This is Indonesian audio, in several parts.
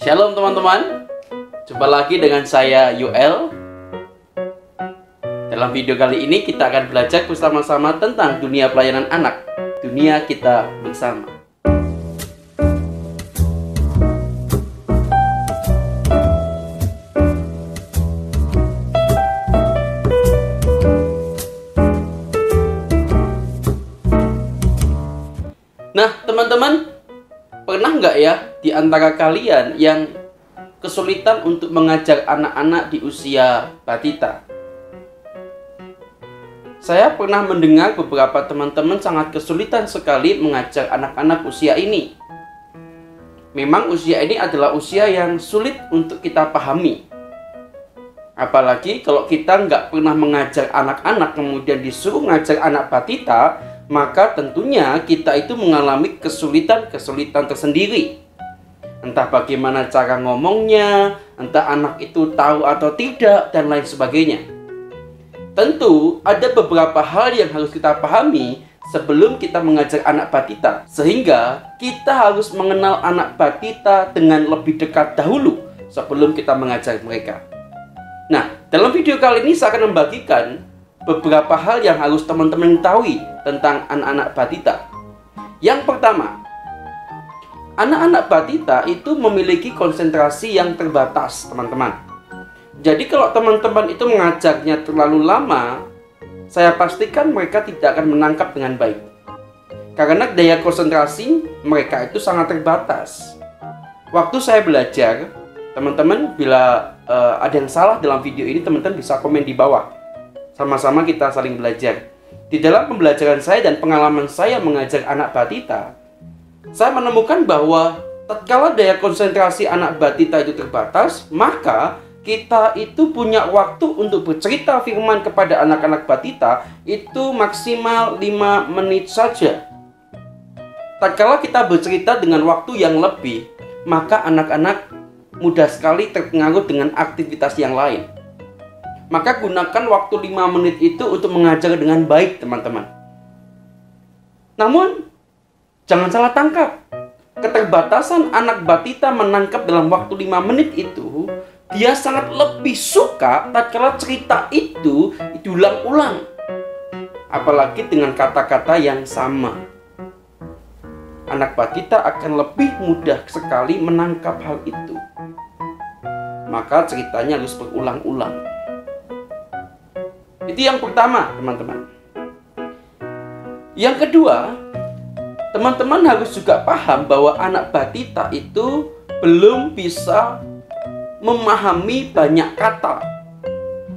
Shalom teman-teman, jumpa lagi dengan saya Yoel. Dalam video kali ini kita akan belajar bersama-sama tentang dunia pelayanan anak, dunia kita bersama. Nah teman-teman, pernah nggak ya di antara kalian yang kesulitan untuk mengajar anak-anak di usia balita? Saya pernah mendengar beberapa teman-teman sangat kesulitan sekali mengajar anak-anak usia ini. Memang usia ini adalah usia yang sulit untuk kita pahami. Apalagi kalau kita nggak pernah mengajar anak-anak kemudian disuruh mengajar anak balita, maka tentunya kita itu mengalami kesulitan-kesulitan tersendiri. Entah bagaimana cara ngomongnya, entah anak itu tahu atau tidak, dan lain sebagainya. Tentu ada beberapa hal yang harus kita pahami sebelum kita mengajar anak balita, sehingga kita harus mengenal anak balita dengan lebih dekat dahulu sebelum kita mengajar mereka. Nah, dalam video kali ini saya akan membagikan beberapa hal yang harus teman-teman ketahui tentang anak-anak balita. Yang pertama, anak-anak balita itu memiliki konsentrasi yang terbatas, teman-teman. Jadi kalau teman-teman itu mengajarnya terlalu lama, saya pastikan mereka tidak akan menangkap dengan baik. Karena daya konsentrasi mereka itu sangat terbatas. Waktu saya belajar, teman-teman bila ada yang salah dalam video ini, teman-teman bisa komen di bawah. Sama-sama kita saling belajar. Di dalam pembelajaran saya dan pengalaman saya mengajar anak balita, saya menemukan bahwa tatkala daya konsentrasi anak balita itu terbatas, maka kita itu punya waktu untuk bercerita firman kepada anak-anak balita itu maksimal 5 menit saja. Tatkala kita bercerita dengan waktu yang lebih, maka anak-anak mudah sekali terpengaruh dengan aktivitas yang lain. Maka gunakan waktu 5 menit itu untuk mengajar dengan baik, teman-teman. Namun, jangan salah tangkap. Keterbatasan anak balita menangkap dalam waktu 5 menit itu, dia sangat lebih suka tatkala cerita itu diulang-ulang. Apalagi dengan kata-kata yang sama. Anak balita akan lebih mudah sekali menangkap hal itu. Maka ceritanya harus berulang-ulang. Itu yang pertama, teman-teman. Yang kedua, teman-teman harus juga paham bahwa anak balita itu belum bisa memahami banyak kata.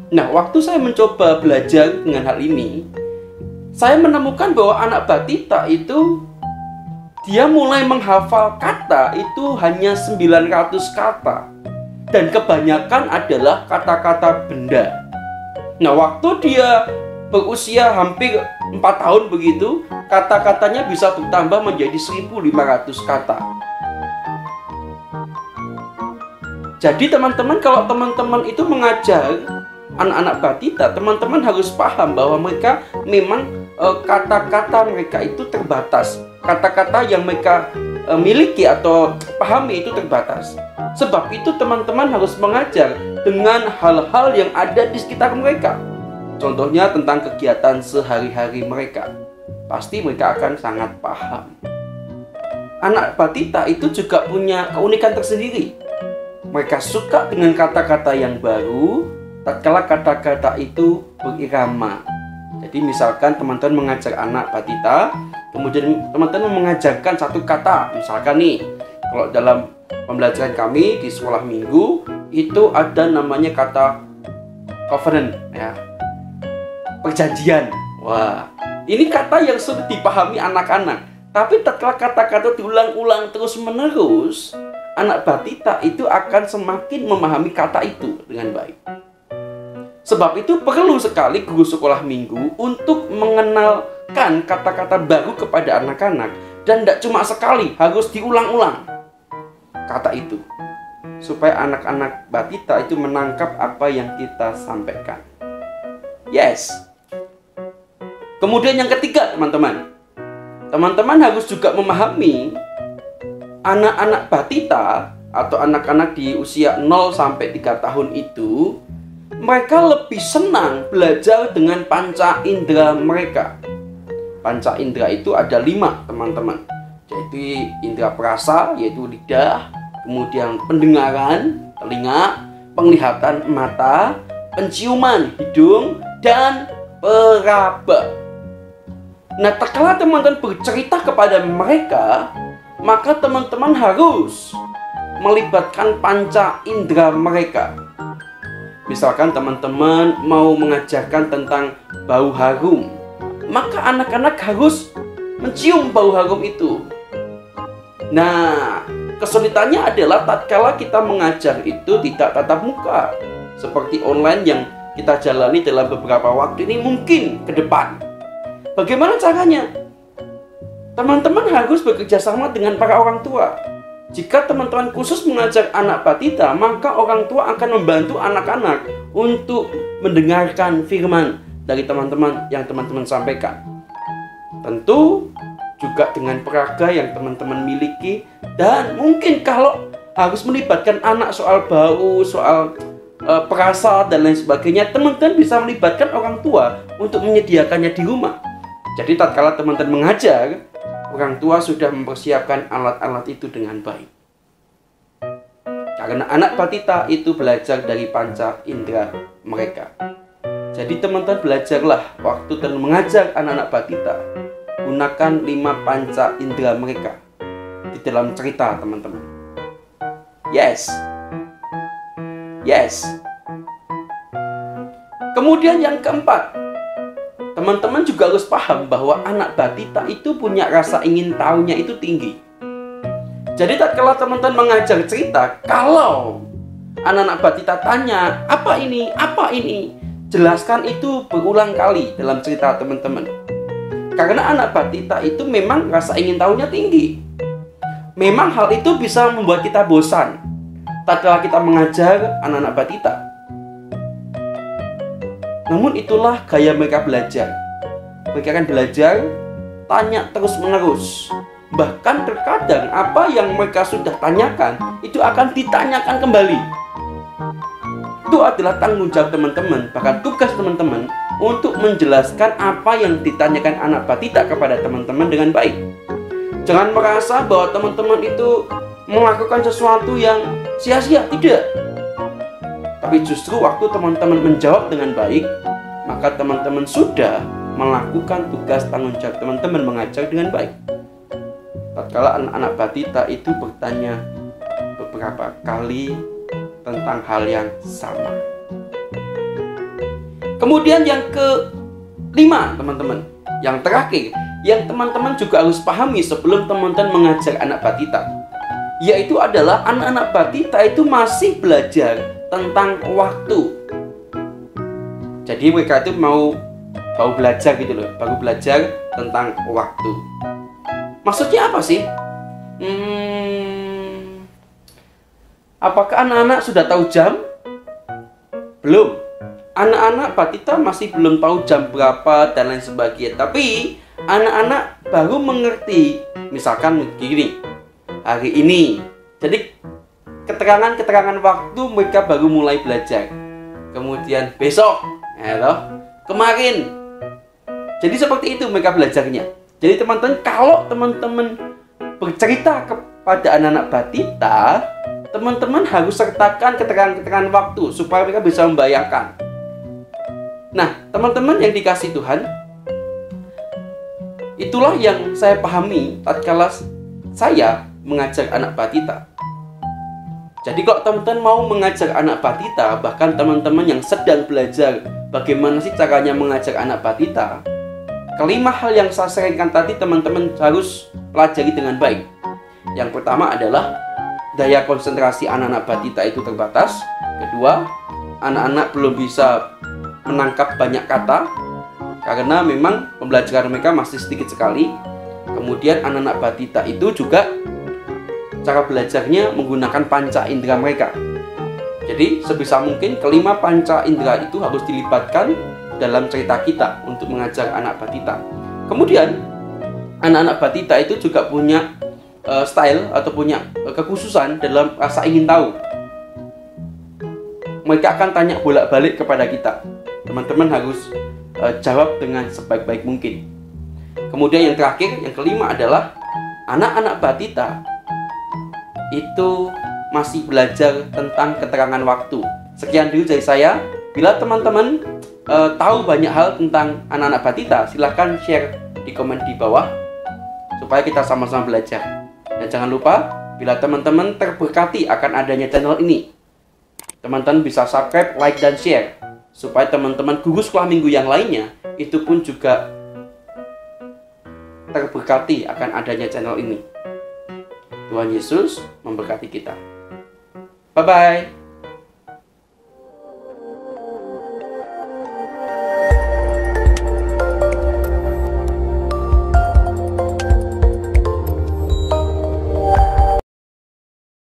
Nah, waktu saya mencoba belajar dengan hal ini, saya menemukan bahwa anak balita itu dia mulai menghafal kata itu hanya 900 kata. Dan kebanyakan adalah kata-kata benda. Nah, waktu dia berusia hampir 4 tahun begitu, kata-katanya bisa bertambah menjadi 1.500 kata. Jadi teman-teman, kalau teman-teman itu mengajar anak-anak balita, teman-teman harus paham bahwa mereka memang kata-kata mereka itu terbatas. Kata-kata yang mereka miliki atau pahami itu terbatas. Sebab itu teman-teman harus mengajar dengan hal-hal yang ada di sekitar mereka. Contohnya tentang kegiatan sehari-hari mereka. Pasti mereka akan sangat paham. Anak balita itu juga punya keunikan tersendiri. Mereka suka dengan kata-kata yang baru tatkala kata-kata itu berirama. Jadi misalkan teman-teman mengajar anak balita, kemudian teman-teman mengajarkan satu kata. Misalkan nih, kalau dalam pembelajaran kami di sekolah minggu itu ada namanya kata covenant, ya, perjanjian. Wah, ini kata yang sulit dipahami anak-anak. Tapi tatkala kata-kata diulang-ulang terus-menerus, anak balita itu akan semakin memahami kata itu dengan baik. Sebab itu perlu sekali guru sekolah minggu untuk mengenalkan kata-kata baru kepada anak-anak. Dan tidak cuma sekali, harus diulang-ulang kata itu, supaya anak-anak balita itu menangkap apa yang kita sampaikan. Yes. Kemudian yang ketiga, teman-teman, teman-teman harus juga memahami anak-anak balita atau anak-anak di usia 0 sampai 3 tahun itu, mereka lebih senang belajar dengan panca indera mereka. Panca indera itu ada 5, teman-teman. Yaitu indera perasa, yaitu lidah, kemudian pendengaran, telinga, penglihatan mata, penciuman hidung, dan peraba. Nah, tatkala teman-teman bercerita kepada mereka, maka teman-teman harus melibatkan panca indera mereka. Misalkan teman-teman mau mengajarkan tentang bau harum, maka anak-anak harus mencium bau harum itu. Nah, kesulitannya adalah tatkala kita mengajar itu tidak tatap muka, seperti online yang kita jalani dalam beberapa waktu ini mungkin ke depan. Bagaimana caranya? Teman-teman harus bekerja sama dengan para orang tua. Jika teman-teman khusus mengajar anak batita, maka orang tua akan membantu anak-anak untuk mendengarkan firman dari teman-teman yang teman-teman sampaikan. Tentu juga dengan peraga yang teman-teman miliki, dan mungkin kalau harus melibatkan anak soal bau, soal perasa dan lain sebagainya, teman-teman bisa melibatkan orang tua untuk menyediakannya di rumah. Jadi tatkala teman-teman mengajar, orang tua sudah mempersiapkan alat-alat itu dengan baik. Karena anak batita itu belajar dari panca indera mereka. Jadi teman-teman belajarlah waktu teman mengajar anak-anak batita, gunakan 5 panca indera mereka di dalam cerita, teman-teman. Yes. Kemudian yang keempat, teman-teman juga harus paham bahwa anak batita itu punya rasa ingin tahunya itu tinggi. Jadi tatkala teman-teman mengajar cerita, kalau anak-anak batita tanya, apa ini? Jelaskan itu berulang kali dalam cerita teman-teman. Karena anak batita itu memang rasa ingin tahunya tinggi. Memang hal itu bisa membuat kita bosan tatkala kita mengajar anak-anak batita. Namun itulah gaya mereka belajar. Mereka akan belajar tanya terus-menerus. Bahkan terkadang apa yang mereka sudah tanyakan itu akan ditanyakan kembali. Itu adalah tanggung jawab teman-teman, bahkan tugas teman-teman untuk menjelaskan apa yang ditanyakan anak batita kepada teman-teman dengan baik. Jangan merasa bahwa teman-teman itu melakukan sesuatu yang sia-sia, tidak. Tapi justru waktu teman-teman menjawab dengan baik, maka teman-teman sudah melakukan tugas tanggung jawab teman-teman mengajar dengan baik. Tatkala anak-anak batita itu bertanya beberapa kali tentang hal yang sama. Kemudian yang kelima, teman-teman, yang terakhir, yang teman-teman juga harus pahami sebelum teman-teman mengajar anak batita, yaitu adalah anak-anak batita itu masih belajar tentang waktu. Jadi mereka itu baru belajar gitu loh, baru belajar tentang waktu. Maksudnya apa sih? Apakah anak-anak sudah tahu jam? Belum. Anak-anak batita masih belum tahu jam berapa dan lain sebagainya. Tapi anak-anak baru mengerti. Misalkan begini, hari ini. Jadi keterangan waktu mereka baru mulai belajar. Kemudian besok, kemarin. Jadi seperti itu mereka belajarnya. Jadi teman-teman, kalau teman-teman bercerita kepada anak-anak batita, teman-teman harus sertakan keterangan waktu supaya mereka bisa membayangkan. Nah, teman-teman yang dikasih Tuhan, itulah yang saya pahami tatkala saya mengajar anak batita. Jadi kalau teman-teman mau mengajar anak batita, bahkan teman-teman yang sedang belajar bagaimana sih caranya mengajar anak batita, kelima hal yang saya sarankan tadi teman-teman harus pelajari dengan baik. Yang pertama adalah daya konsentrasi anak-anak batita itu terbatas. Kedua, anak-anak belum bisa menangkap banyak kata karena memang pembelajaran mereka masih sedikit sekali. Kemudian anak-anak batita itu juga cara belajarnya menggunakan panca indera mereka. Jadi sebisa mungkin kelima panca indera itu harus dilibatkan dalam cerita kita untuk mengajar anak batita. Kemudian anak-anak batita itu juga punya style atau punya kekhususan dalam rasa ingin tahu. Mereka akan tanya bolak-balik kepada kita. Teman-teman harus jawab dengan sebaik-baik mungkin. Kemudian yang terakhir, yang kelima adalah anak-anak batita itu masih belajar tentang keterangan waktu. Sekian dulu dari saya. Bila teman-teman tahu banyak hal tentang anak-anak batita, silahkan share di komen di bawah supaya kita sama-sama belajar. Dan jangan lupa, bila teman-teman terberkati akan adanya channel ini, teman-teman bisa subscribe, like, dan share supaya teman-teman guru sekolah minggu yang lainnya itu pun juga terberkati akan adanya channel ini. Tuhan Yesus memberkati kita. Bye-bye.